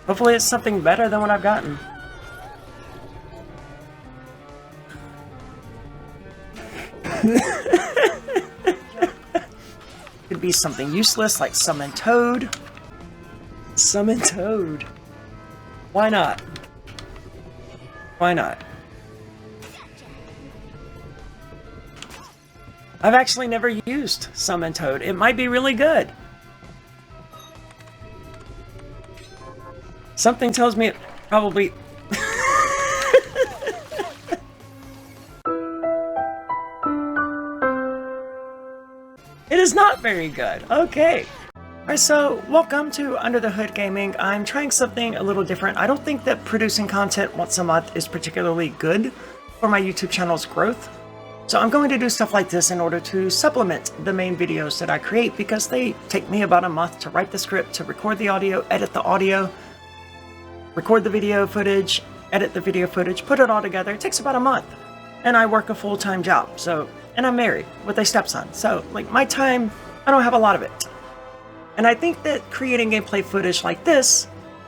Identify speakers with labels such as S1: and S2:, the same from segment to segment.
S1: Hopefully it's something better than what I've gotten. Could be something useless like Summon Toad. Summon Toad. Why not? Why not? I've actually never used Summon Toad. It might be really good. Something tells me it probably... It is not very good. Okay. Alright, so welcome to Under the Hood Gaming. I'm trying something a little different. I don't think that producing content once a month is particularly good for my YouTube channel's growth. So I'm going to do stuff like this in order to supplement the main videos that I create because they take me about a month to write the script, to record the audio, edit the audio, record the video footage, edit the video footage, put it all together. It takes about a month. And I work a full-time job. And I'm married with a stepson. So, like, my time, I don't have a lot of it. And I think that creating gameplay footage like this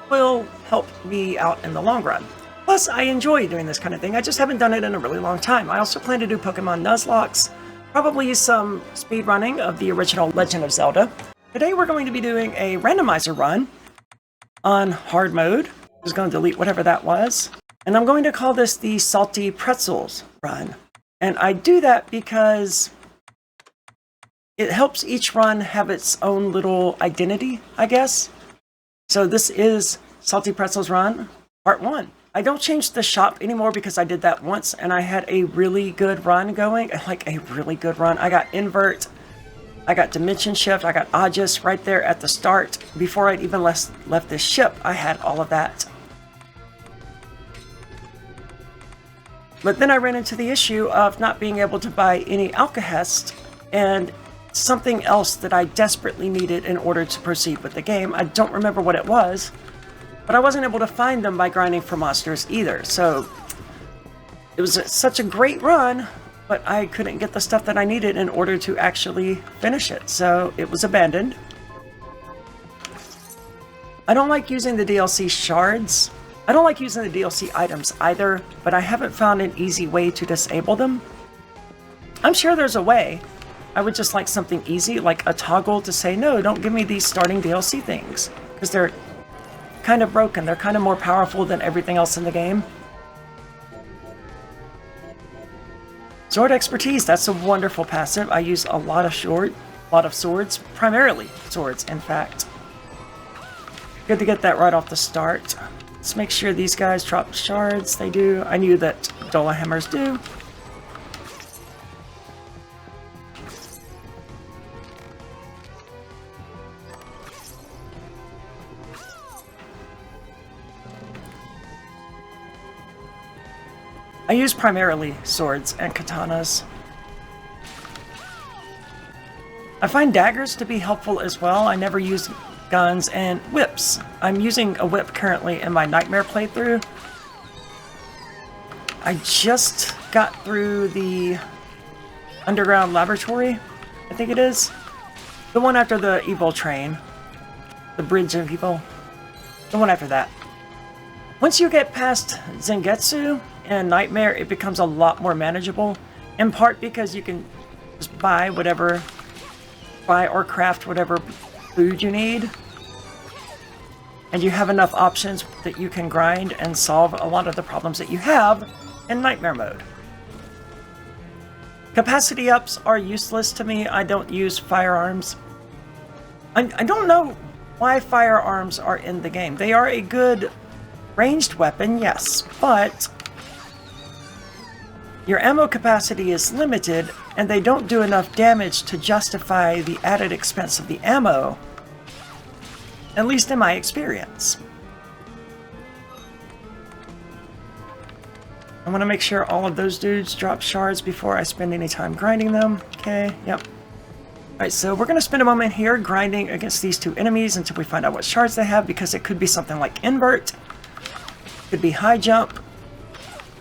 S1: will help me out in the long run. Plus, I enjoy doing this kind of thing. I just haven't done it in a really long time. I also plan to do Pokemon Nuzlocke, probably some speedrunning of the original Legend of Zelda. Today we're going to be doing a Randomizer run on hard mode. I was going to delete whatever that was. And I'm going to call this the Salty Pretzels Run. And I do that because it helps each run have its own little identity, I guess. So this is Salty Pretzels Run, Part 1. I don't change the shop anymore because I did that once and I had a really good run going. Like a really good run. I got Invert, I got Dimension Shift, I got Aegis right there at the start. Before I'd even left this ship, I had all of that. But then I ran into the issue of not being able to buy any Alkahest and something else that I desperately needed in order to proceed with the game. I don't remember what it was, but I wasn't able to find them by grinding for monsters either. So it was such a great run, but I couldn't get the stuff that I needed in order to actually finish it. So it was abandoned. I don't like using the DLC shards. I don't like using the DLC items either, but I haven't found an easy way to disable them. I'm sure there's a way. I would just like something easy, like a toggle to say, no, don't give me these starting DLC things. Because they're kind of broken. They're kind of more powerful than everything else in the game. Sword Expertise, that's a wonderful passive. I use a lot of swords, primarily swords, in fact. Good to get that right off the start. Let's make sure these guys drop shards. They do. I knew that Dola Hammers do. I use primarily swords and katanas. I find daggers to be helpful as well. I never use guns and whips. I'm using a whip currently in my Nightmare playthrough. I just got through the underground laboratory, I think it is. The one after the evil train. The Bridge of Evil. The one after that. Once you get past Zangetsu and Nightmare, it becomes a lot more manageable. In part because you can just buy or craft whatever food you need. And you have enough options that you can grind and solve a lot of the problems that you have in Nightmare mode. Capacity ups are useless to me. I don't use firearms. I don't know why firearms are in the game. They are a good ranged weapon, yes, but your ammo capacity is limited and they don't do enough damage to justify the added expense of the ammo. At least in my experience. I want to make sure all of those dudes drop shards before I spend any time grinding them. Okay, yep. Alright, so we're going to spend a moment here grinding against these two enemies until we find out what shards they have, because it could be something like Invert, could be High Jump,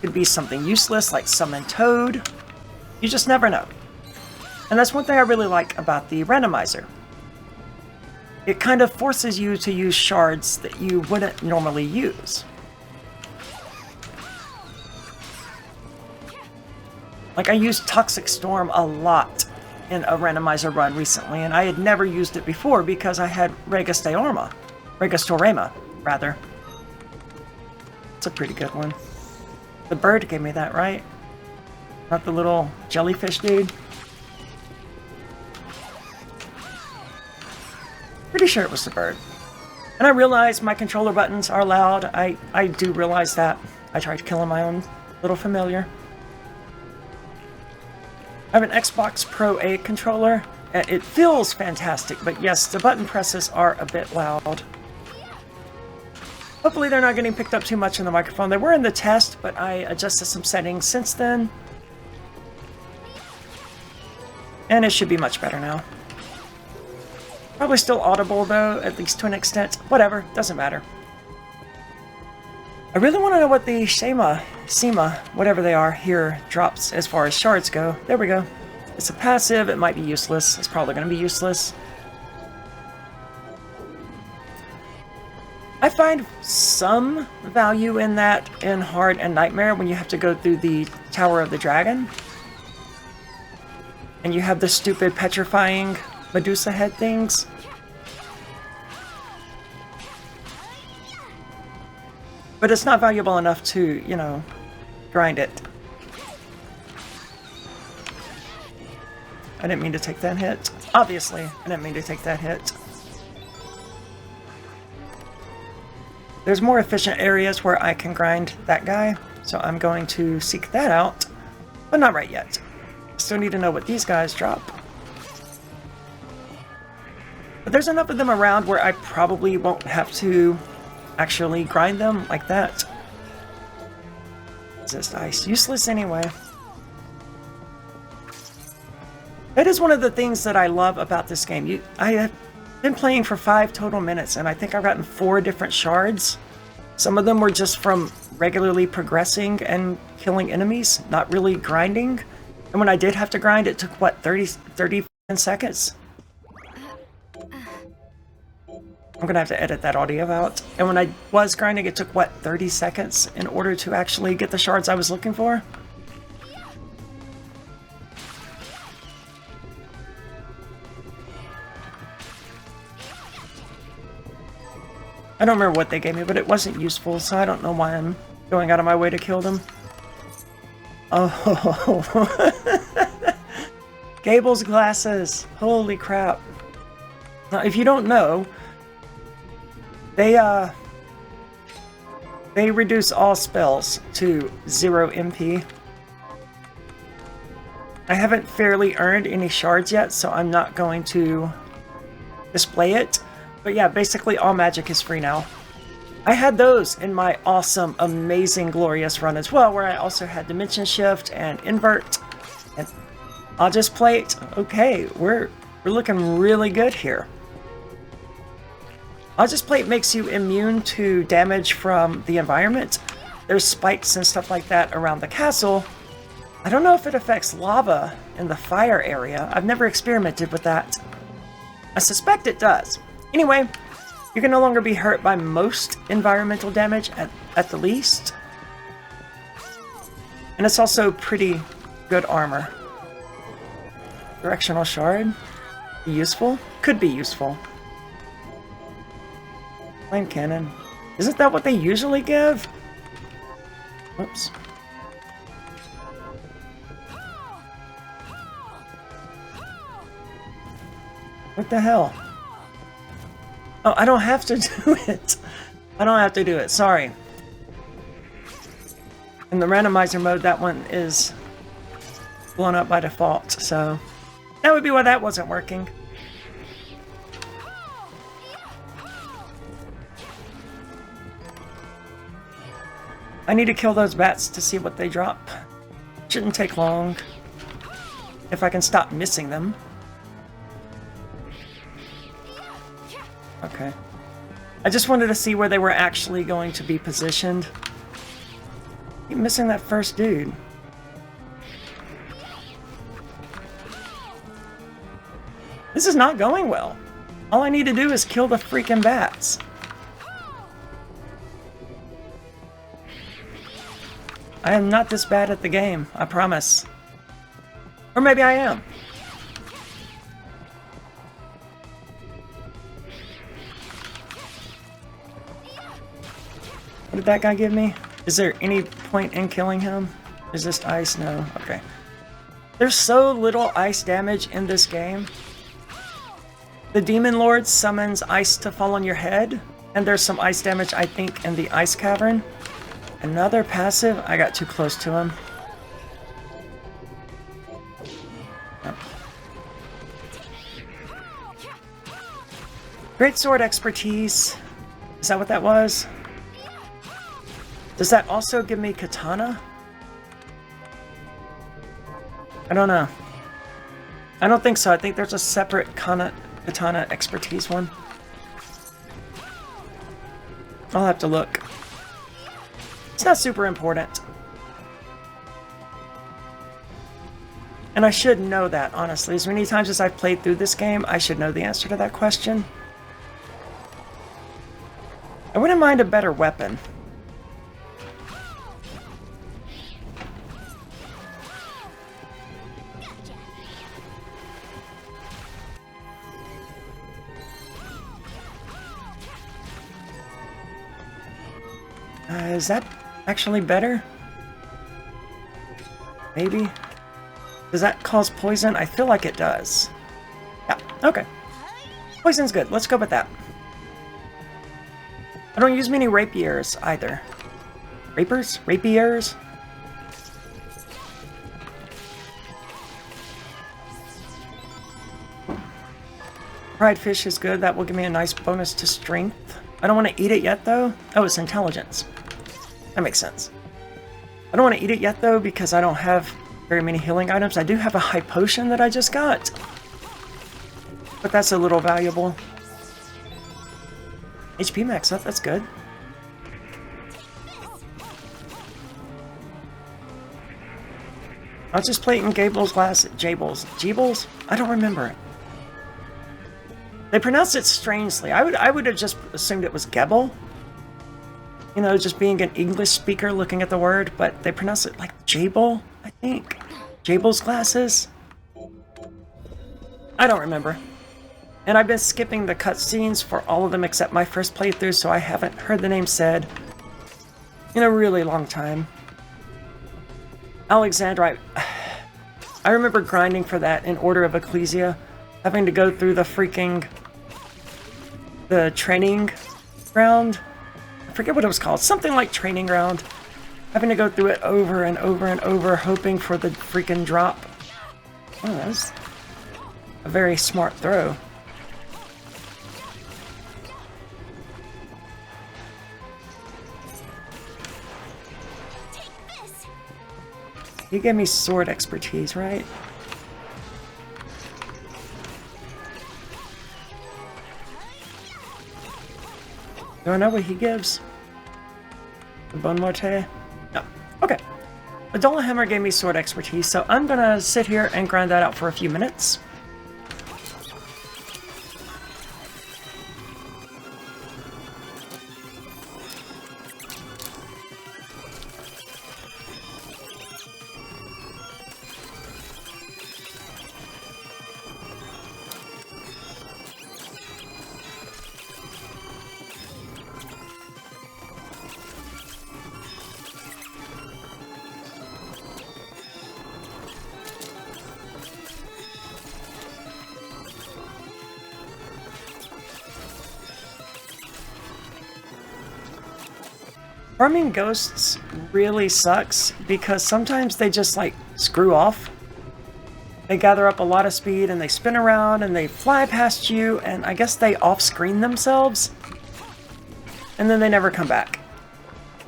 S1: could be something useless like Summon Toad. You just never know. And that's one thing I really like about the Randomizer. it kind of forces you to use shards that you wouldn't normally use. Like, I used Toxic Storm a lot in a Randomizer run recently, and I had never used it before because I had Registorama, rather. It's a pretty good one. The bird gave me that, right? Not the little jellyfish dude? Pretty sure it was the bird. And I realize my controller buttons are loud. I do realize that. I tried killing my own little familiar. I have an Xbox Pro 8 controller. It feels fantastic, but yes, the button presses are a bit loud. Hopefully they're not getting picked up too much in the microphone. They were in the test, but I adjusted some settings since then. And it should be much better now. Probably still audible though, at least to an extent. Whatever, doesn't matter. I really want to know what the SEMA, whatever they are, here drops as far as shards go. There we go. It's a passive, it might be useless. It's probably going to be useless. I find some value in that in Hard and Nightmare when you have to go through the Tower of the Dragon. And you have the stupid petrifying Medusa head things. But it's not valuable enough to, you know, grind it. I didn't mean to take that hit. Obviously, I didn't mean to take that hit. There's more efficient areas where I can grind that guy, so I'm going to seek that out, but not right yet. Still need to know what these guys drop. But there's enough of them around where I probably won't have to actually grind them like that. Resist ice. Useless anyway. That is one of the things that I love about this game. I have been playing for 5 total minutes, and I think I've gotten 4 different shards. Some of them were just from regularly progressing and killing enemies, not really grinding. And when I did have to grind, it took, what, 30 seconds? I'm gonna have to edit that audio out. And when I was grinding, it took, what, 30 seconds in order to actually get the shards I was looking for? I don't remember what they gave me, but it wasn't useful, so I don't know why I'm going out of my way to kill them. Oh, Gable's glasses. Holy crap. Now, if you don't know, they reduce all spells to 0 MP. I haven't fairly earned any shards yet, so I'm not going to display it. But yeah, basically all magic is free now. I had those in my awesome, amazing, glorious run as well, where I also had Dimension Shift and Invert. And I'll just play it. Okay, we're looking really good here. I'll just play it makes you immune to damage from the environment. There's spikes and stuff like that around the castle. I don't know if it affects lava in the fire area. I've never experimented with that. I suspect it does. Anyway, you can no longer be hurt by most environmental damage at the least. And it's also pretty good armor. Directional shard. Be useful? Could be useful. Flame cannon. Isn't that what they usually give? Whoops. What the hell? Oh, I don't have to do it. I don't have to do it. Sorry. In the randomizer mode, that one is blown up by default, so that would be why that wasn't working. I need to kill those bats to see what they drop. Shouldn't take long if I can stop missing them. Okay. I just wanted to see where they were actually going to be positioned. Keep missing that first dude. This is not going well. All I need to do is kill the freaking bats. I am not this bad at the game, I promise. Or maybe I am. What did that guy give me? Is there any point in killing him? Resist ice? No. Okay. There's so little ice damage in this game. The Demon Lord summons ice to fall on your head, and there's some ice damage, I think, in the ice cavern. Another passive? I got too close to him. Oh. Great sword expertise. Is that what that was? Does that also give me katana? I don't know. I don't think so. I think there's a separate katana expertise one. I'll have to look. It's not super important. And I should know that, honestly. As many times as I've played through this game, I should know the answer to that question. I wouldn't mind a better weapon. Is that actually better? Maybe? Does that cause poison? I feel like it does. Yeah, okay. Poison's good. Let's go with that. I don't use many rapiers either. Rapers? Rapiers? Fried fish is good. That will give me a nice bonus to strength. I don't want to eat it yet, though. Oh, it's intelligence. That makes sense. I don't want to eat it yet, though, because I don't have very many healing items. I do have a high potion that I just got. But that's a little valuable. HP max up, that's good. I'll just play it in Gable's glass. Jables? I don't remember it. They pronounce it strangely. I would have just assumed it was Gebel. You know, just being an English speaker looking at the word, but they pronounce it like Jable, I think. Jable's glasses? I don't remember. And I've been skipping the cutscenes for all of them except my first playthrough, so I haven't heard the name said in a really long time. Alexandra, I remember grinding for that in Order of Ecclesia, having to go through the training ground. I forget what it was called. Something like training ground. Having to go through it over and over and over, hoping for the freaking drop. Oh, that was a very smart throw. He gave me sword expertise, right? Do I know what he gives? The Bone Morte? No. Okay. Adola Hammer gave me sword expertise, so I'm gonna sit here and grind that out for a few minutes. Farming ghosts really sucks because sometimes they just like screw off. They gather up a lot of speed and they spin around and they fly past you and I guess they off-screen themselves and then they never come back.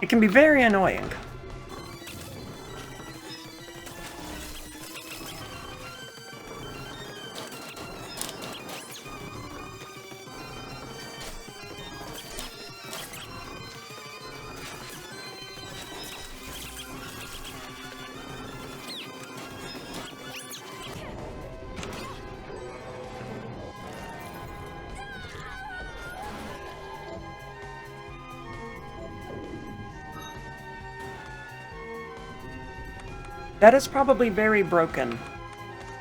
S1: It can be very annoying. That is probably very broken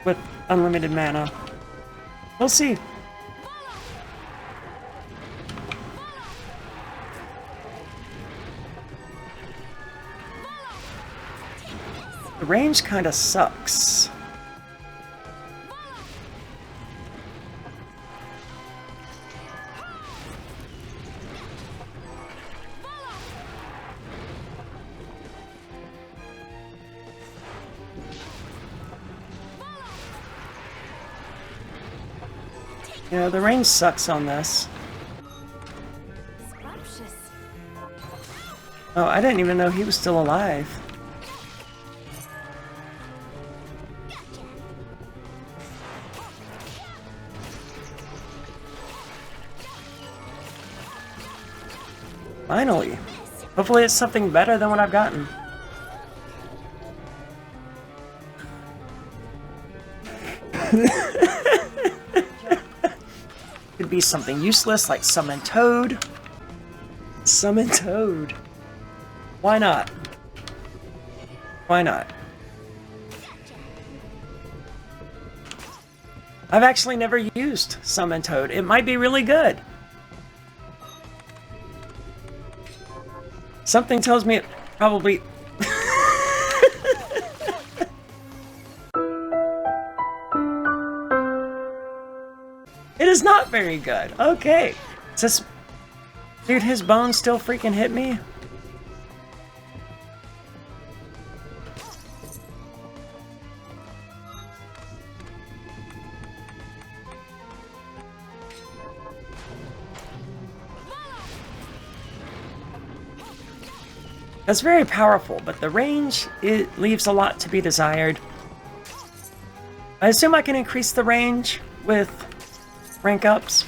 S1: with unlimited mana. We'll see. The range kind of sucks. Yeah, the range sucks on this. Oh, I didn't even know he was still alive. Finally. Hopefully it's something better than what I've gotten. Could be something useless like Summon Toad. Summon Toad. Why not? Why not? I've actually never used Summon Toad. It might be really good. Something tells me it probably... It is not very good. Okay. Is this... Dude, his bones still freaking hit me? That's very powerful, but the range, it leaves a lot to be desired. I assume I can increase the range with rank ups.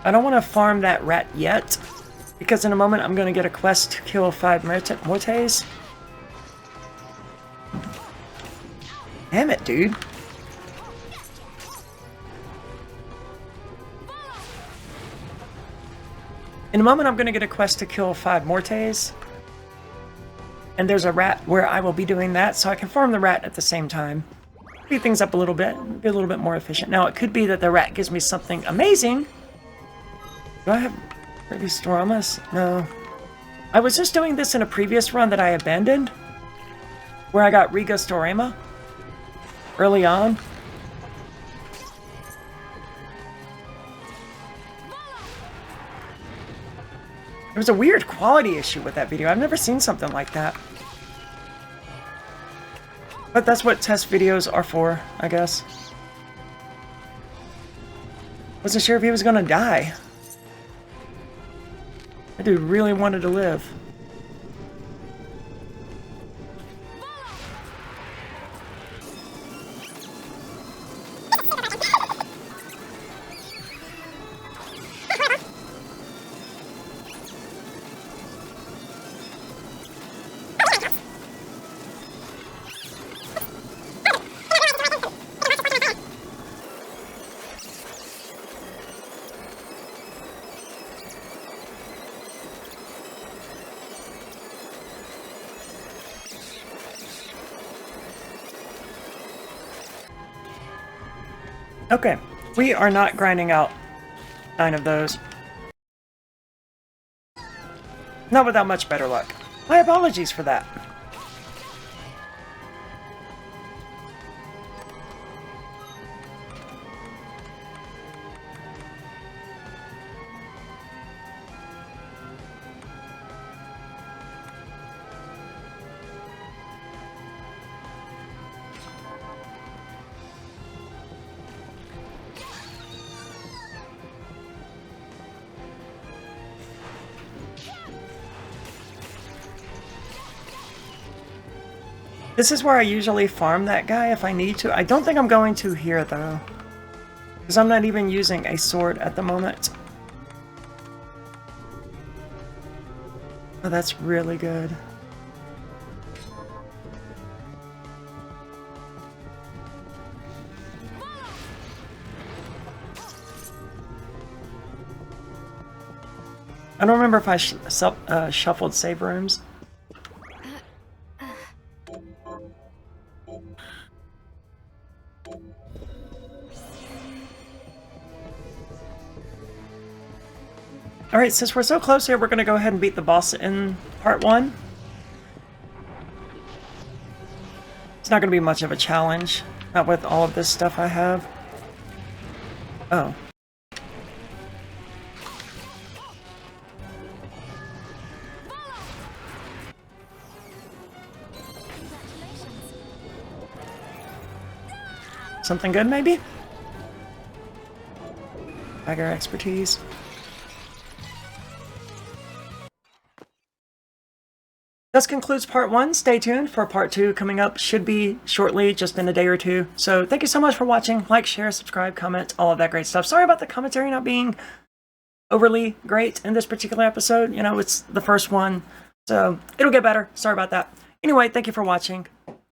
S1: I don't want to farm that rat yet, because in a moment I'm going to get a quest to kill 5 mortes. Damn it, dude. In a moment I'm going to get a quest to kill 5 mortes. And there's a rat where I will be doing that, so I can farm the rat at the same time. Speed things up a little bit, be a little bit more efficient. Now, it could be that the rat gives me something amazing. Do I have previous Storamas? No. I was just doing this in a previous run that I abandoned, where I got Riga Storama early on. There was a weird quality issue with that video. I've never seen something like that. But that's what test videos are for, I guess. Wasn't sure if he was gonna die. That dude really wanted to live. Okay, we are not grinding out 9 of those. Not without much better luck. My apologies for that. This is where I usually farm that guy if I need to. I don't think I'm going to here, though. Because I'm not even using a sword at the moment. Oh, that's really good. I don't remember if I shuffled save rooms. Alright, since we're so close here, we're going to go ahead and beat the boss in part 1. It's not going to be much of a challenge. Not with all of this stuff I have. Oh. Something good, maybe? Bagger expertise. This concludes part 1. Stay tuned for part 2 coming up. Should be shortly, just in a day or two. So thank you so much for watching. Like, share, subscribe, comment, all of that great stuff. Sorry about the commentary not being overly great in this particular episode. You know, it's the first one, so it'll get better. Sorry about that. Anyway, thank you for watching.